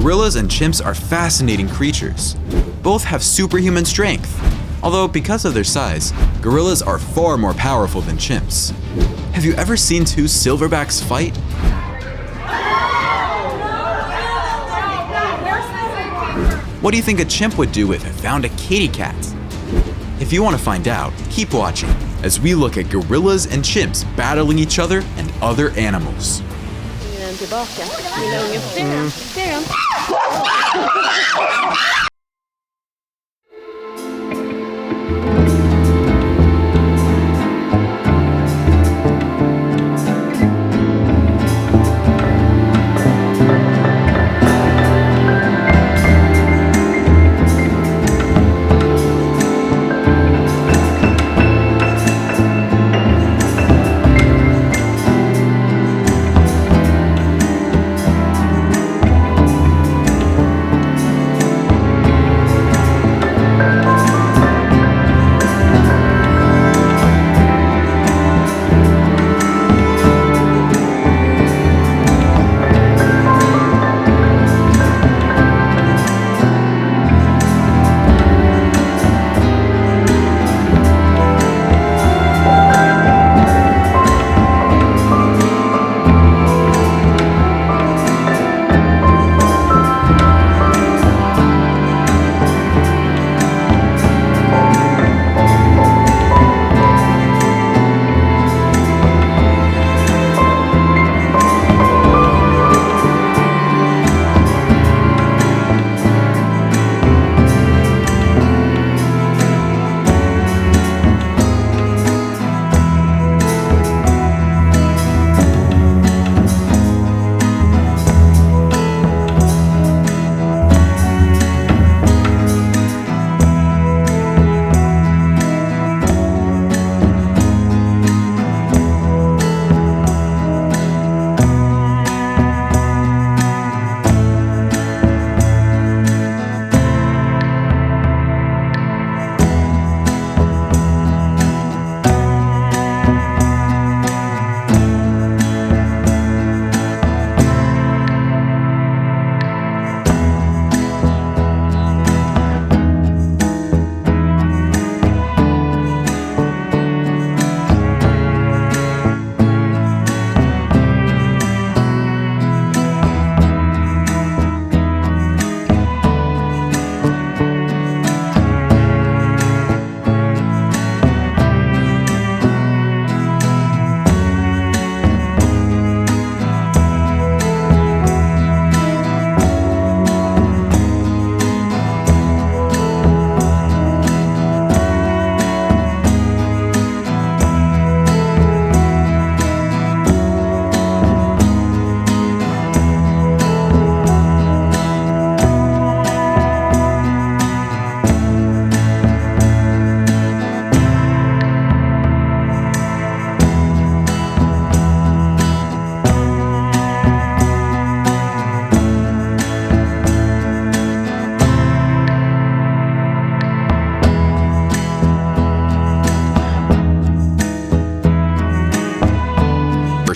Gorillas and chimps are fascinating creatures. Both have superhuman strength. Although because of their size, gorillas are far more powerful than chimps. Have you ever seen two silverbacks fight? What do you think a chimp would do if it found a kitty cat? If you want to find out, keep watching as we look at gorillas and chimps battling each other and other animals.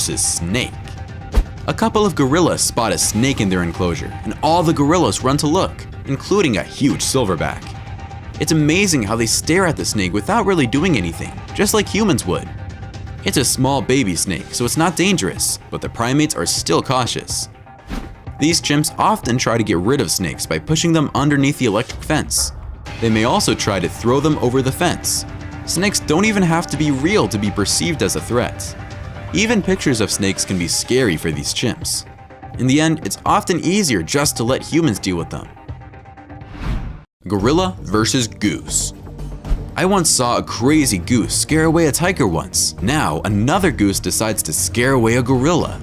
Versus snake. A couple of gorillas spot a snake in their enclosure, and all the gorillas run to look, including a huge silverback. It's amazing how they stare at the snake without really doing anything, just like humans would. It's a small baby snake, so it's not dangerous, but the primates are still cautious. These chimps often try to get rid of snakes by pushing them underneath the electric fence. They may also try to throw them over the fence. Snakes don't even have to be real to be perceived as a threat. Even pictures of snakes can be scary for these chimps. In the end, it's often easier just to let humans deal with them. Gorilla versus goose. I once saw a crazy goose scare away a tiger once. Now, another goose decides to scare away a gorilla.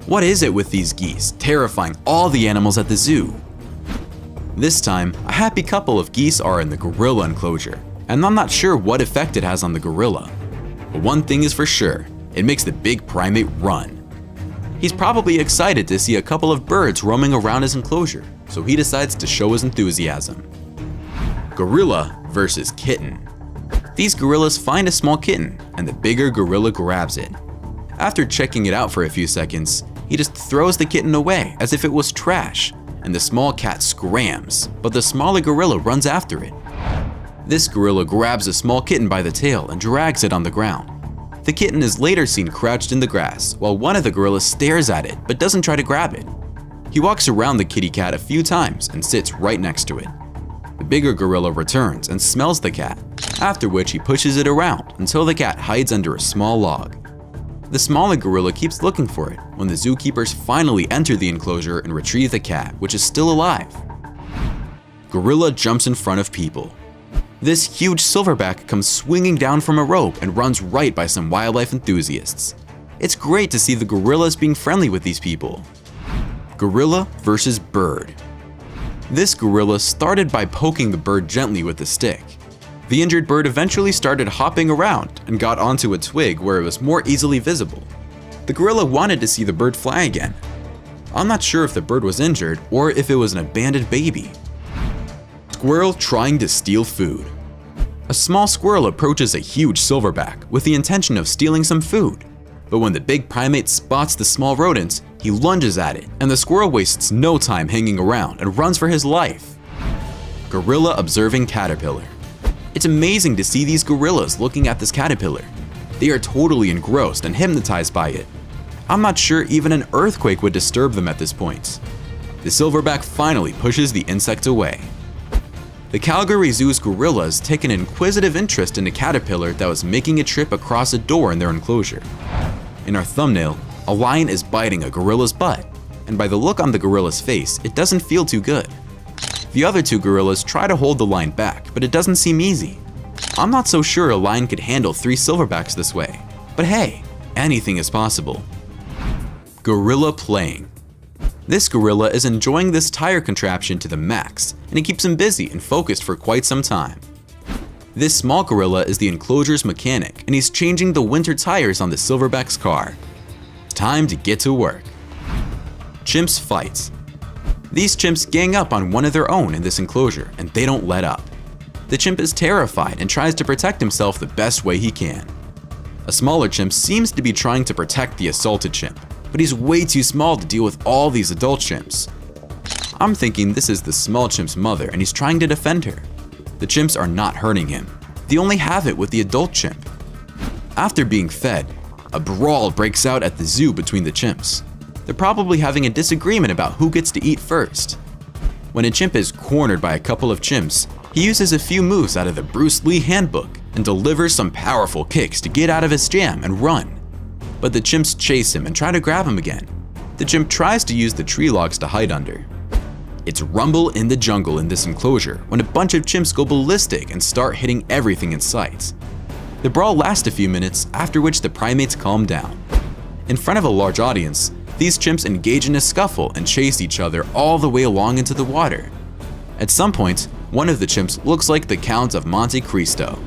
What is it with these geese, terrifying all the animals at the zoo? This time, a happy couple of geese are in the gorilla enclosure, and I'm not sure what effect it has on the gorilla. But one thing is for sure, it makes the big primate run. He's probably excited to see a couple of birds roaming around his enclosure, so he decides to show his enthusiasm. Gorilla versus kitten. These gorillas find a small kitten, and the bigger gorilla grabs it. After checking it out for a few seconds, he just throws the kitten away as if it was trash, and the small cat scrams, but the smaller gorilla runs after it. This gorilla grabs a small kitten by the tail and drags it on the ground. The kitten is later seen crouched in the grass, while one of the gorillas stares at it but doesn't try to grab it. He walks around the kitty cat a few times and sits right next to it. The bigger gorilla returns and smells the cat, after which he pushes it around until the cat hides under a small log. The smaller gorilla keeps looking for it when the zookeepers finally enter the enclosure and retrieve the cat, which is still alive. Gorilla jumps in front of people. This huge silverback comes swinging down from a rope and runs right by some wildlife enthusiasts. It's great to see the gorillas being friendly with these people. Gorilla versus bird. This gorilla started by poking the bird gently with a stick. The injured bird eventually started hopping around and got onto a twig where it was more easily visible. The gorilla wanted to see the bird fly again. I'm not sure if the bird was injured or if it was an abandoned baby. Squirrel trying to steal food. A small squirrel approaches a huge silverback with the intention of stealing some food. But when the big primate spots the small rodent, he lunges at it, and the squirrel wastes no time hanging around and runs for his life. Gorilla observing caterpillar. It's amazing to see these gorillas looking at this caterpillar. They are totally engrossed and hypnotized by it. I'm not sure even an earthquake would disturb them at this point. The silverback finally pushes the insect away. The Calgary Zoo's gorillas take an inquisitive interest in a caterpillar that was making a trip across a door in their enclosure. In our thumbnail, a lion is biting a gorilla's butt, and by the look on the gorilla's face, it doesn't feel too good. The other two gorillas try to hold the lion back, but it doesn't seem easy. I'm not so sure a lion could handle 3 silverbacks this way, but hey, anything is possible. Gorilla playing. This gorilla is enjoying this tire contraption to the max, and it keeps him busy and focused for quite some time. This small gorilla is the enclosure's mechanic, and he's changing the winter tires on the silverback's car. Time to get to work. Chimps fight. These chimps gang up on one of their own in this enclosure, and they don't let up. The chimp is terrified and tries to protect himself the best way he can. A smaller chimp seems to be trying to protect the assaulted chimp, but he's way too small to deal with all these adult chimps. I'm thinking this is the small chimp's mother and he's trying to defend her. The chimps are not hurting him. They only have it with the adult chimp. After being fed, a brawl breaks out at the zoo between the chimps. They're probably having a disagreement about who gets to eat first. When a chimp is cornered by a couple of chimps, he uses a few moves out of the Bruce Lee handbook and delivers some powerful kicks to get out of his jam and run. But the chimps chase him and try to grab him again. The chimp tries to use the tree logs to hide under. It's rumble in the jungle in this enclosure when a bunch of chimps go ballistic and start hitting everything in sight. The brawl lasts a few minutes, after which the primates calm down. In front of a large audience, these chimps engage in a scuffle and chase each other all the way along into the water. At some point, one of the chimps looks like the Count of Monte Cristo,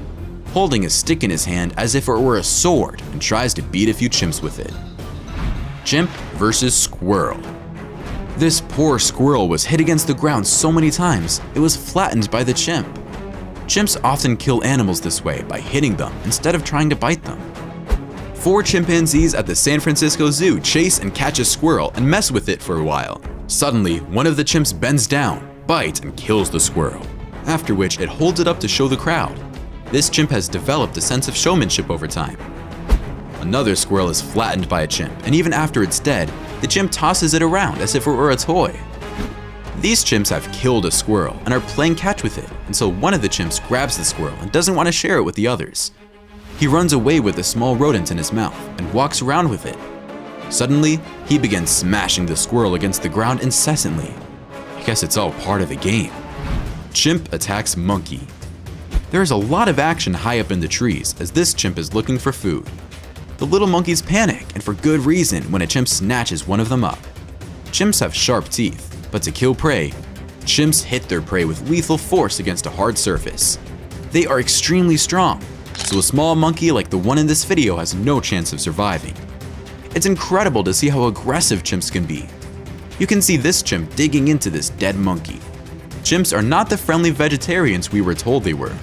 holding a stick in his hand as if it were a sword and tries to beat a few chimps with it. Chimp versus squirrel. This poor squirrel was hit against the ground so many times, it was flattened by the chimp. Chimps often kill animals this way by hitting them instead of trying to bite them. 4 chimpanzees at the San Francisco Zoo chase and catch a squirrel and mess with it for a while. Suddenly, one of the chimps bends down, bites, and kills the squirrel, after which it holds it up to show the crowd. This chimp has developed a sense of showmanship over time. Another squirrel is flattened by a chimp, and even after it's dead, the chimp tosses it around as if it were a toy. These chimps have killed a squirrel and are playing catch with it until one of the chimps grabs the squirrel and doesn't want to share it with the others. He runs away with the small rodent in his mouth and walks around with it. Suddenly, he begins smashing the squirrel against the ground incessantly. I guess it's all part of the game. Chimp attacks monkey. There is a lot of action high up in the trees as this chimp is looking for food. The little monkeys panic, and for good reason, when a chimp snatches one of them up. Chimps have sharp teeth, but to kill prey, chimps hit their prey with lethal force against a hard surface. They are extremely strong, so a small monkey like the one in this video has no chance of surviving. It's incredible to see how aggressive chimps can be. You can see this chimp digging into this dead monkey. Chimps are not the friendly vegetarians we were told they were.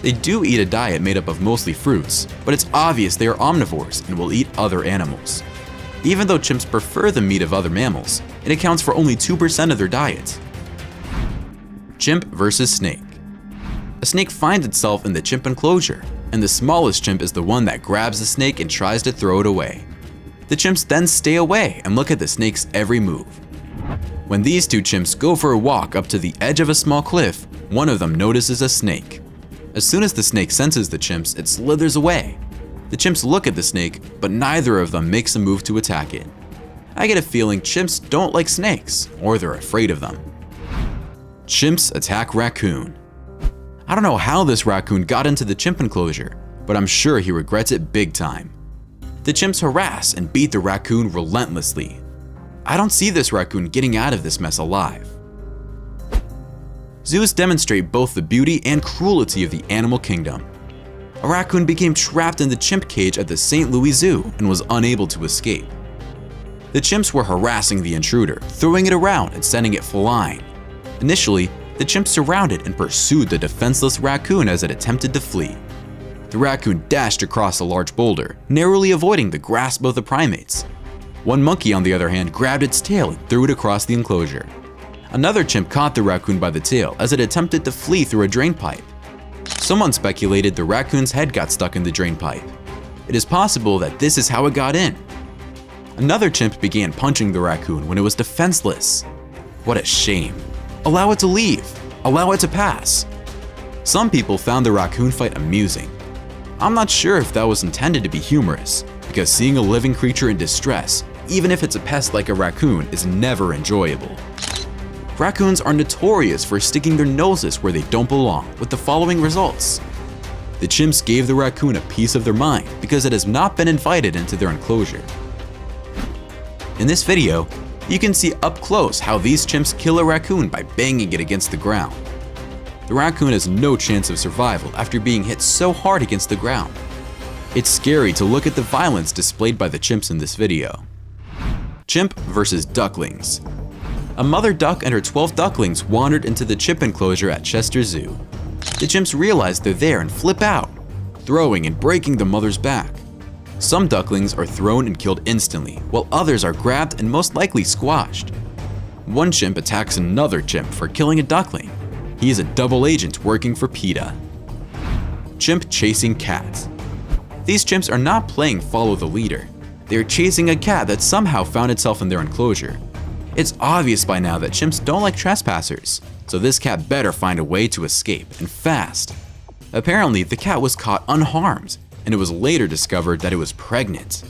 They do eat a diet made up of mostly fruits, but it's obvious they are omnivores and will eat other animals. Even though chimps prefer the meat of other mammals, it accounts for only 2% of their diet. Chimp versus snake. A snake finds itself in the chimp enclosure, and the smallest chimp is the one that grabs the snake and tries to throw it away. The chimps then stay away and look at the snake's every move. When these two chimps go for a walk up to the edge of a small cliff, one of them notices a snake. As soon as the snake senses the chimps, it slithers away. The chimps look at the snake, but neither of them makes a move to attack it. I get a feeling chimps don't like snakes, or they're afraid of them. Chimps attack raccoon. I don't know how this raccoon got into the chimp enclosure, but I'm sure he regrets it big time. The chimps harass and beat the raccoon relentlessly. I don't see this raccoon getting out of this mess alive. Zoos demonstrate both the beauty and cruelty of the animal kingdom. A raccoon became trapped in the chimp cage at the St. Louis Zoo and was unable to escape. The chimps were harassing the intruder, throwing it around and sending it flying. Initially, the chimps surrounded and pursued the defenseless raccoon as it attempted to flee. The raccoon dashed across a large boulder, narrowly avoiding the grasp of the primates. One monkey, on the other hand, grabbed its tail and threw it across the enclosure. Another chimp caught the raccoon by the tail as it attempted to flee through a drain pipe. Someone speculated the raccoon's head got stuck in the drain pipe. It is possible that this is how it got in. Another chimp began punching the raccoon when it was defenseless. What a shame. Allow it to leave. Allow it to pass. Some people found the raccoon fight amusing. I'm not sure if that was intended to be humorous, because seeing a living creature in distress, even if it's a pest like a raccoon, is never enjoyable. Raccoons are notorious for sticking their noses where they don't belong, with the following results. The chimps gave the raccoon a piece of their mind because it has not been invited into their enclosure. In this video, you can see up close how these chimps kill a raccoon by banging it against the ground. The raccoon has no chance of survival after being hit so hard against the ground. It's scary to look at the violence displayed by the chimps in this video. Chimp versus ducklings. A mother duck and her 12 ducklings wandered into the chimp enclosure at Chester Zoo. The chimps realize they're there and flip out, throwing and breaking the mother's back. Some ducklings are thrown and killed instantly, while others are grabbed and most likely squashed. One chimp attacks another chimp for killing a duckling. He is a double agent working for PETA. Chimp chasing cats. These chimps are not playing follow the leader. They are chasing a cat that somehow found itself in their enclosure. It's obvious by now that chimps don't like trespassers, so this cat better find a way to escape, and fast. Apparently, the cat was caught unharmed, and it was later discovered that it was pregnant.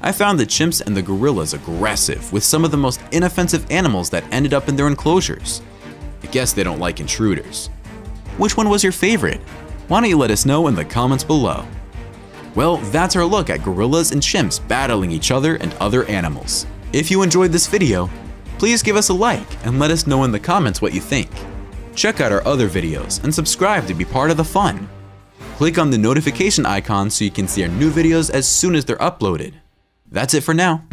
I found the chimps and the gorillas aggressive with some of the most inoffensive animals that ended up in their enclosures. I guess they don't like intruders. Which one was your favorite? Why don't you let us know in the comments below. Well, that's our look at gorillas and chimps battling each other and other animals. If you enjoyed this video, please give us a like and let us know in the comments what you think. Check out our other videos and subscribe to be part of the fun. Click on the notification icon so you can see our new videos as soon as they're uploaded. That's it for now.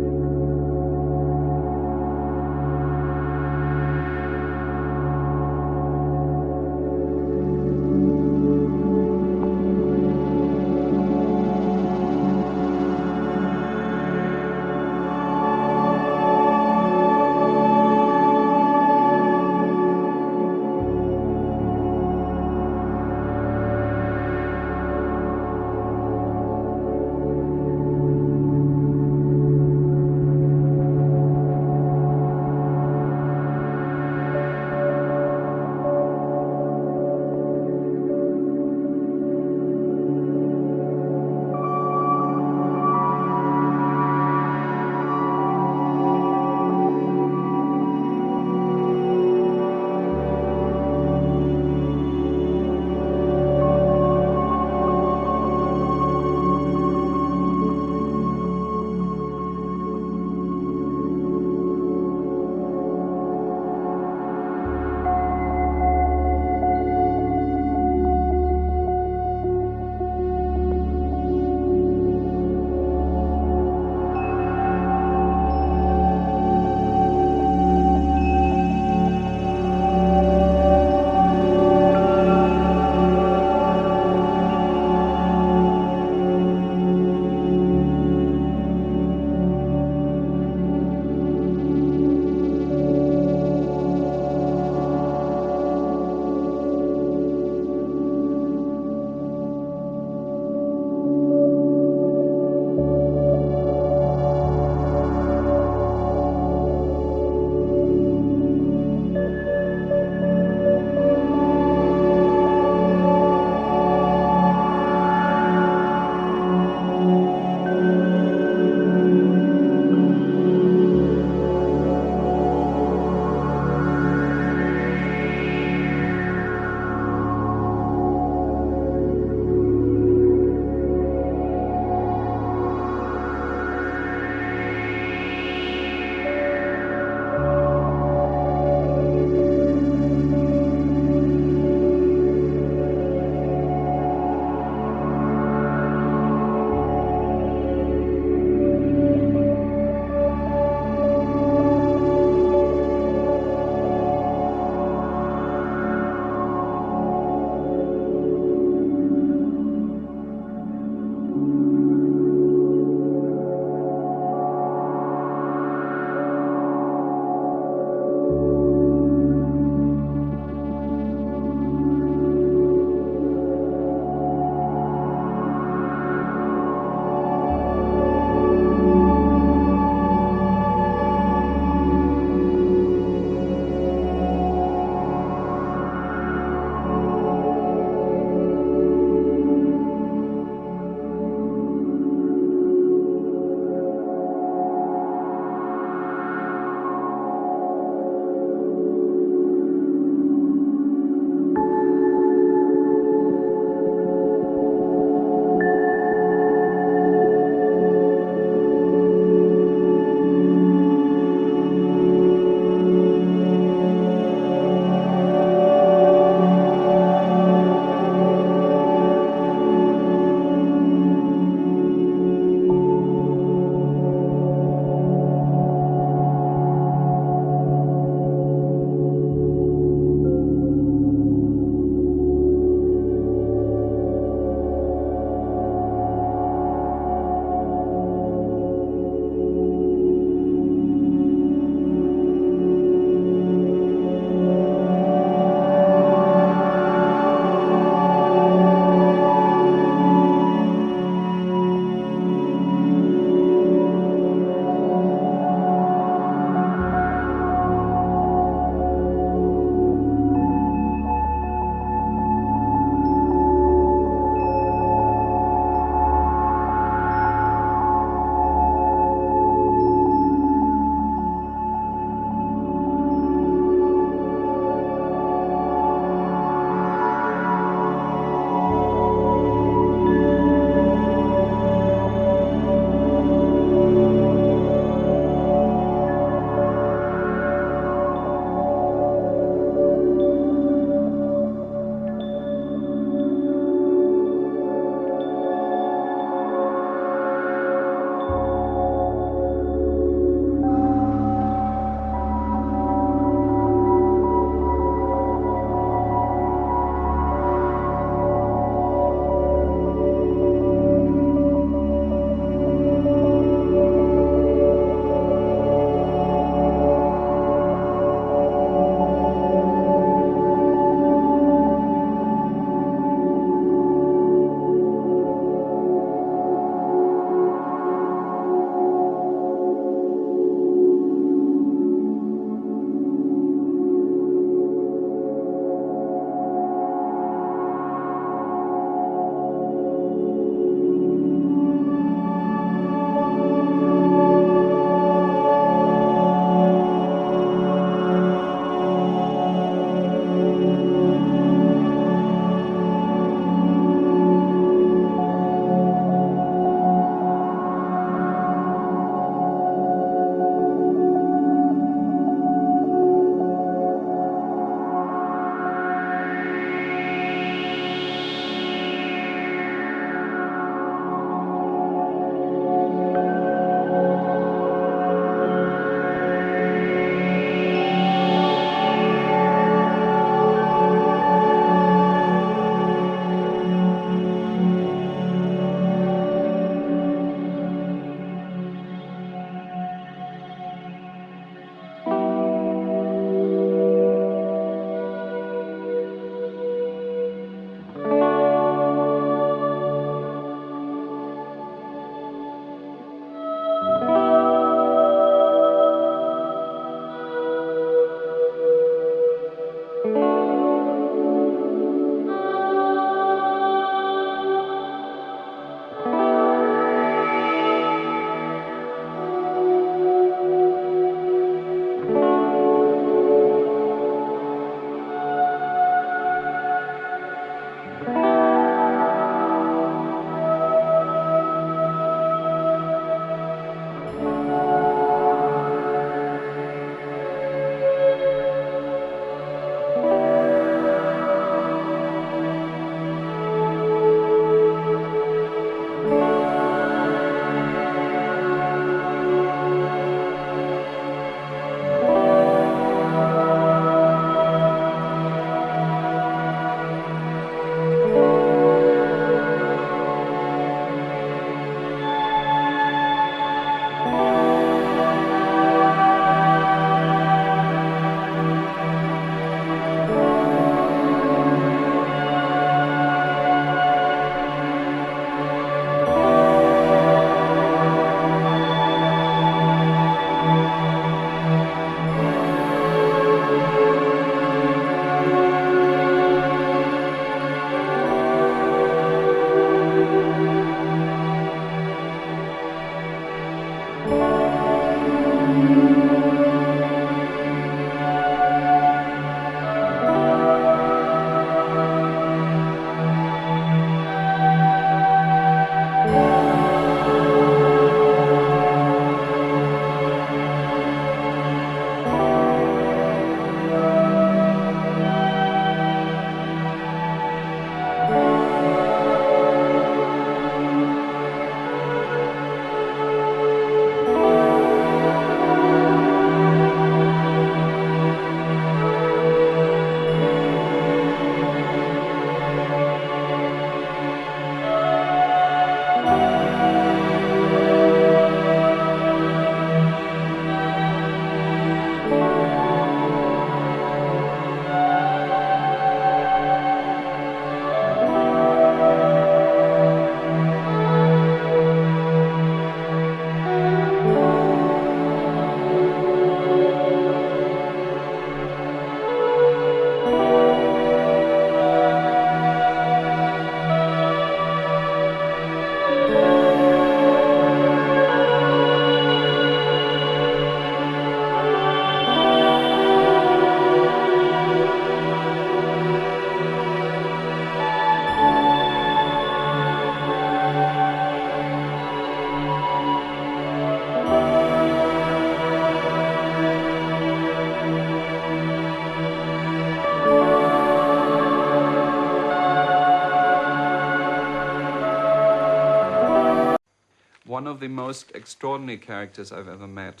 one of the most extraordinary characters I've ever met.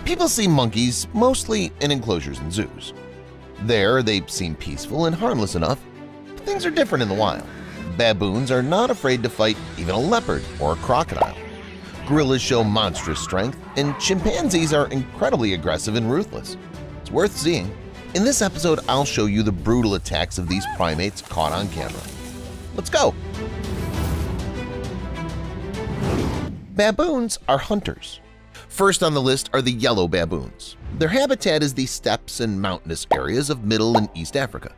People see monkeys mostly in enclosures and zoos. There, they seem peaceful and harmless enough, but things are different in the wild. Baboons are not afraid to fight even a leopard or a crocodile. Gorillas show monstrous strength, and chimpanzees are incredibly aggressive and ruthless. It's worth seeing. In this episode, I'll show you the brutal attacks of these primates caught on camera. Let's go! Baboons are hunters. First on the list are the yellow baboons. Their habitat is the steppes and mountainous areas of Middle and East Africa.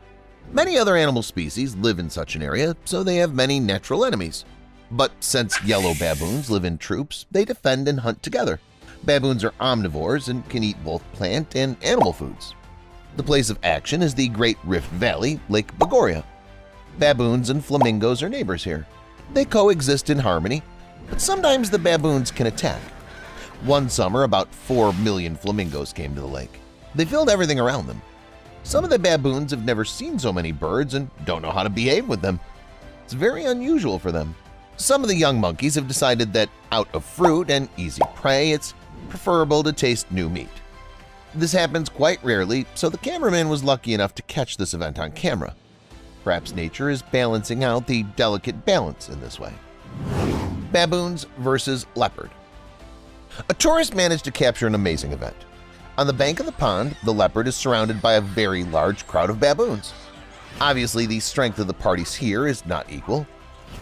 Many other animal species live in such an area, so they have many natural enemies. But since yellow baboons live in troops, they defend and hunt together. Baboons are omnivores and can eat both plant and animal foods. The place of action is the Great Rift Valley, Lake Bogoria. Baboons and flamingos are neighbors here. They coexist in harmony, but sometimes the baboons can attack. One summer, about 4 million flamingos came to the lake. They filled everything around them. Some of the baboons have never seen so many birds and don't know how to behave with them. It's very unusual for them. Some of the young monkeys have decided that out of fruit and easy prey, it's preferable to taste new meat. This happens quite rarely, so the cameraman was lucky enough to catch this event on camera. Perhaps nature is balancing out the delicate balance in this way. Baboons versus leopard. A tourist managed to capture an amazing event. On the bank of the pond, the leopard is surrounded by a very large crowd of baboons. Obviously, the strength of the parties here is not equal.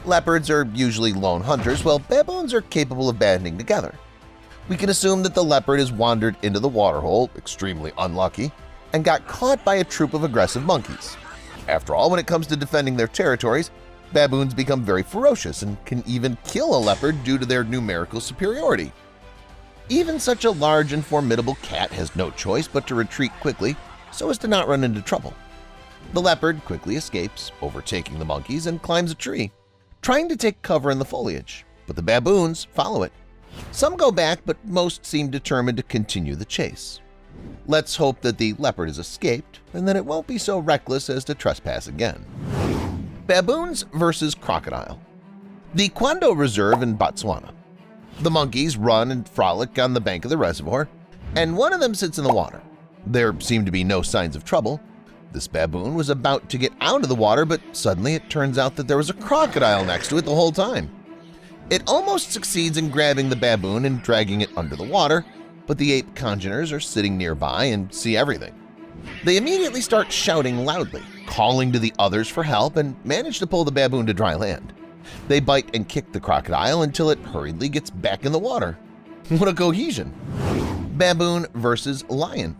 Leopards are usually lone hunters, while baboons are capable of banding together. We can assume that the leopard has wandered into the waterhole, extremely unlucky, and got caught by a troop of aggressive monkeys. After all, when it comes to defending their territories, baboons become very ferocious and can even kill a leopard due to their numerical superiority. Even such a large and formidable cat has no choice but to retreat quickly so as to not run into trouble. The leopard quickly escapes, overtaking the monkeys, and climbs a tree, trying to take cover in the foliage, but the baboons follow it. Some go back, but most seem determined to continue the chase. Let's hope that the leopard has escaped and that it won't be so reckless as to trespass again. Baboons versus crocodile. The Kwando Reserve in Botswana. The monkeys run and frolic on the bank of the reservoir, and one of them sits in the water. There seem to be no signs of trouble. This baboon was about to get out of the water, but suddenly it turns out that there was a crocodile next to it the whole time. It almost succeeds in grabbing the baboon and dragging it under the water, but the ape congeners are sitting nearby and see everything. They immediately start shouting loudly, calling to the others for help, and manage to pull the baboon to dry land. They bite and kick the crocodile until it hurriedly gets back in the water. What a cohesion! Baboon versus lion.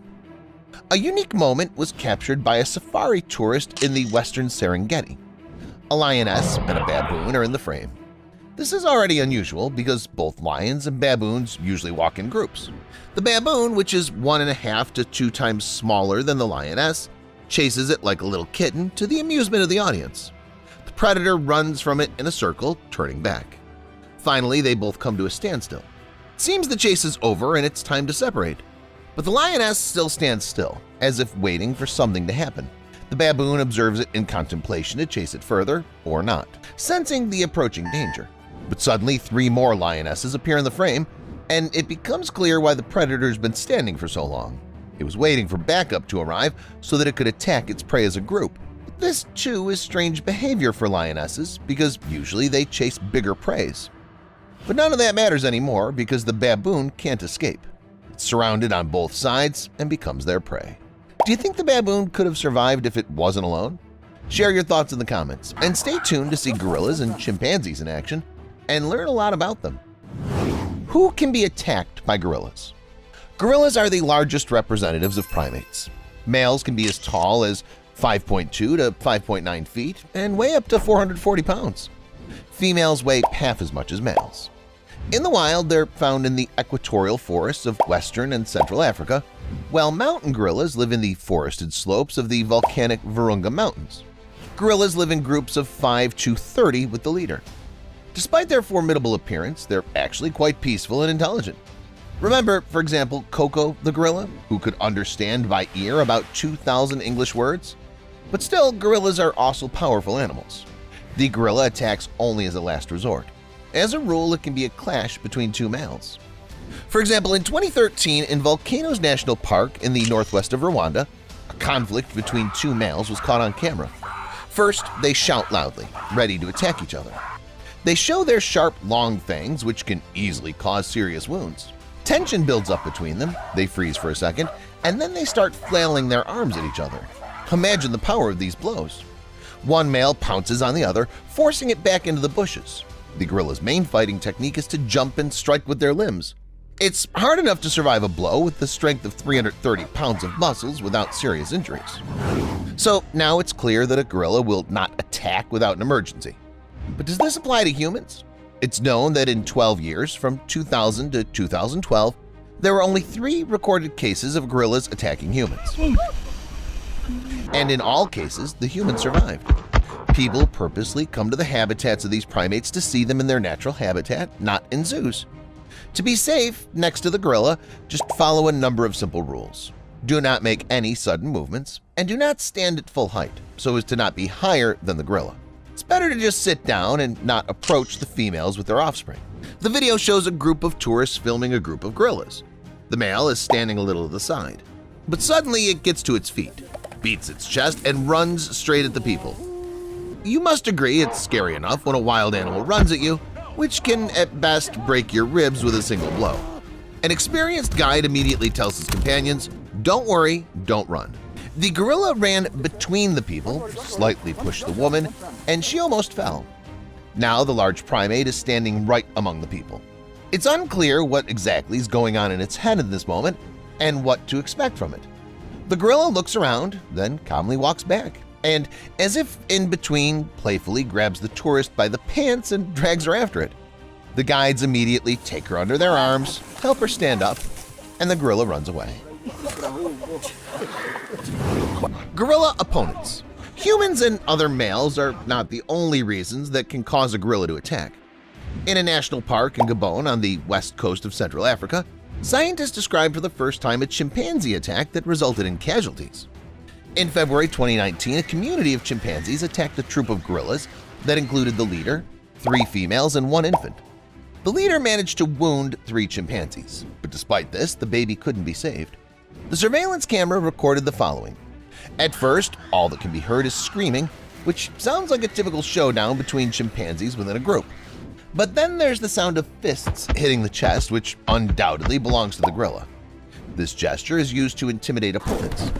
A unique moment was captured by a safari tourist in the western Serengeti. A lioness and a baboon are in the frame. This is already unusual because both lions and baboons usually walk in groups. The baboon, which is 1.5 to 2 times smaller than the lioness, chases it like a little kitten to the amusement of the audience. The predator runs from it in a circle, turning back. Finally, they both come to a standstill. It seems the chase is over and it's time to separate. But the lioness still stands still, as if waiting for something to happen. The baboon observes it in contemplation to chase it further or not, sensing the approaching danger. But suddenly 3 more lionesses appear in the frame, and it becomes clear why the predator's been standing for so long. It was waiting for backup to arrive so that it could attack its prey as a group. This, too, is strange behavior for lionesses because usually they chase bigger preys. But none of that matters anymore because the baboon can't escape. It's surrounded on both sides and becomes their prey. Do you think the baboon could have survived if it wasn't alone? Share your thoughts in the comments, and stay tuned to see gorillas and chimpanzees in action and learn a lot about them. Who can be attacked by gorillas? Gorillas are the largest representatives of primates. Males can be as tall as 5.2 to 5.9 feet and weigh up to 440 pounds. Females weigh half as much as males. In the wild, they're found in the equatorial forests of Western and Central Africa, while mountain gorillas live in the forested slopes of the volcanic Virunga Mountains. Gorillas live in groups of 5 to 30 with the leader. Despite their formidable appearance, they're actually quite peaceful and intelligent. Remember, for example, Coco the gorilla, who could understand by ear about 2,000 English words? But still, gorillas are also powerful animals. The gorilla attacks only as a last resort. As a rule, it can be a clash between two males. For example, in 2013 in Volcanoes National Park in the northwest of Rwanda, a conflict between two males was caught on camera. First, they shout loudly, ready to attack each other. They show their sharp, long fangs, which can easily cause serious wounds. Tension builds up between them, they freeze for a second, and then they start flailing their arms at each other. Imagine the power of these blows. One male pounces on the other, forcing it back into the bushes. The gorilla's main fighting technique is to jump and strike with their limbs. It's hard enough to survive a blow with the strength of 330 pounds of muscles without serious injuries. So now it's clear that a gorilla will not attack without an emergency. But does this apply to humans? It's known that in 12 years, from 2000 to 2012, there were only 3 recorded cases of gorillas attacking humans. And in all cases, the humans survived. People purposely come to the habitats of these primates to see them in their natural habitat, not in zoos. To be safe next to the gorilla, just follow a number of simple rules. Do not make any sudden movements, and do not stand at full height so as to not be higher than the gorilla. It's better to just sit down and not approach the females with their offspring. The video shows a group of tourists filming a group of gorillas. The male is standing a little to the side, but suddenly it gets to its feet, beats its chest, and runs straight at the people. You must agree it's scary enough when a wild animal runs at you, which can at best break your ribs with a single blow. An experienced guide immediately tells his companions, "Don't worry, don't run." The gorilla ran between the people, slightly pushed the woman, and she almost fell. Now the large primate is standing right among the people. It's unclear what exactly is going on in its head in this moment and what to expect from it. The gorilla looks around, then calmly walks back, and as if in between, playfully grabs the tourist by the pants and drags her after it. The guides immediately take her under their arms, help her stand up, and the gorilla runs away. Gorilla opponents. Humans and other males are not the only reasons that can cause a gorilla to attack. In a national park in Gabon on the west coast of Central Africa, scientists described for the first time a chimpanzee attack that resulted in casualties. In February 2019, a community of chimpanzees attacked a troop of gorillas that included the leader, 3 females, and 1 infant. The leader managed to wound 3 chimpanzees, but despite this, the baby couldn't be saved. The surveillance camera recorded the following. At first, all that can be heard is screaming, which sounds like a typical showdown between chimpanzees within a group. But then there's the sound of fists hitting the chest, which undoubtedly belongs to the gorilla. This gesture is used to intimidate opponents.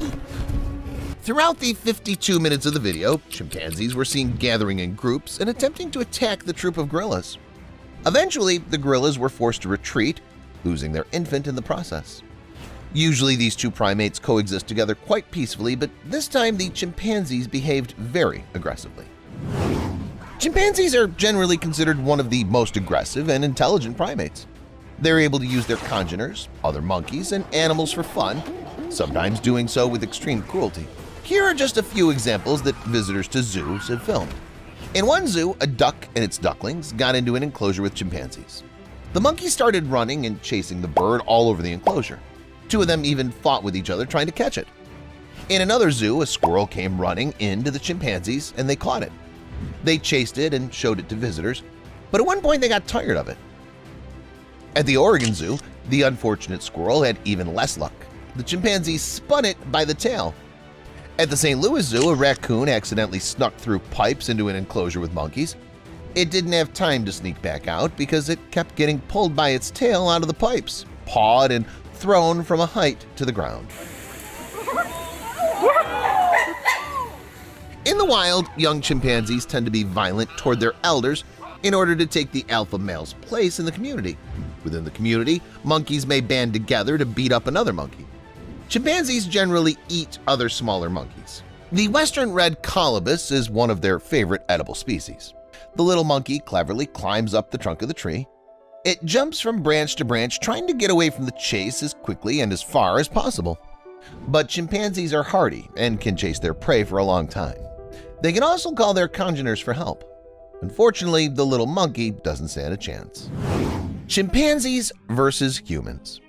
Throughout the 52 minutes of the video, chimpanzees were seen gathering in groups and attempting to attack the troop of gorillas. Eventually, the gorillas were forced to retreat, losing their infant in the process. Usually these two primates coexist together quite peacefully, but this time the chimpanzees behaved very aggressively. Chimpanzees are generally considered one of the most aggressive and intelligent primates. They're able to use their congeners, other monkeys, and animals for fun, sometimes doing so with extreme cruelty. Here are just a few examples that visitors to zoos have filmed. In one zoo, a duck and its ducklings got into an enclosure with chimpanzees. The monkeys started running and chasing the bird all over the enclosure. 2 of them even fought with each other trying to catch it. In another zoo, a squirrel came running into the chimpanzees and they caught it. They chased it and showed it to visitors, but at one point they got tired of it. At the Oregon Zoo, the unfortunate squirrel had even less luck. The chimpanzees spun it by the tail. At the St. Louis Zoo, a raccoon accidentally snuck through pipes into an enclosure with monkeys. It didn't have time to sneak back out because it kept getting pulled by its tail out of the pipes, pawed, and thrown from a height to the ground. In the wild, young chimpanzees tend to be violent toward their elders in order to take the alpha male's place in the community. Within the community, monkeys may band together to beat up another monkey. Chimpanzees generally eat other smaller monkeys. The western red colobus is one of their favorite edible species. The little monkey cleverly climbs up the trunk of the tree. It jumps from branch to branch, trying to get away from the chase as quickly and as far as possible. But chimpanzees are hardy and can chase their prey for a long time. They can also call their congeners for help. Unfortunately, the little monkey doesn't stand a chance. Chimpanzees versus humans.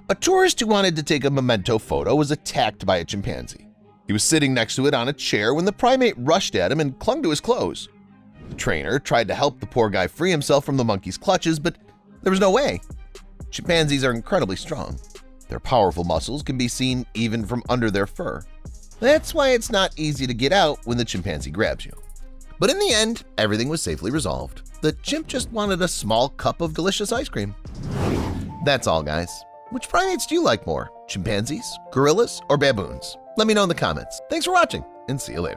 A tourist who wanted to take a memento photo was attacked by a chimpanzee. He was sitting next to it on a chair when the primate rushed at him and clung to his clothes. The trainer tried to help the poor guy free himself from the monkey's clutches, but there was no way. Chimpanzees are incredibly strong. Their powerful muscles can be seen even from under their fur. That's why it's not easy to get out when the chimpanzee grabs you. But in the end, everything was safely resolved. The chimp just wanted a small cup of delicious ice cream. That's all, guys. Which primates do you like more? Chimpanzees, gorillas, or baboons? Let me know in the comments. Thanks for watching, and see you later.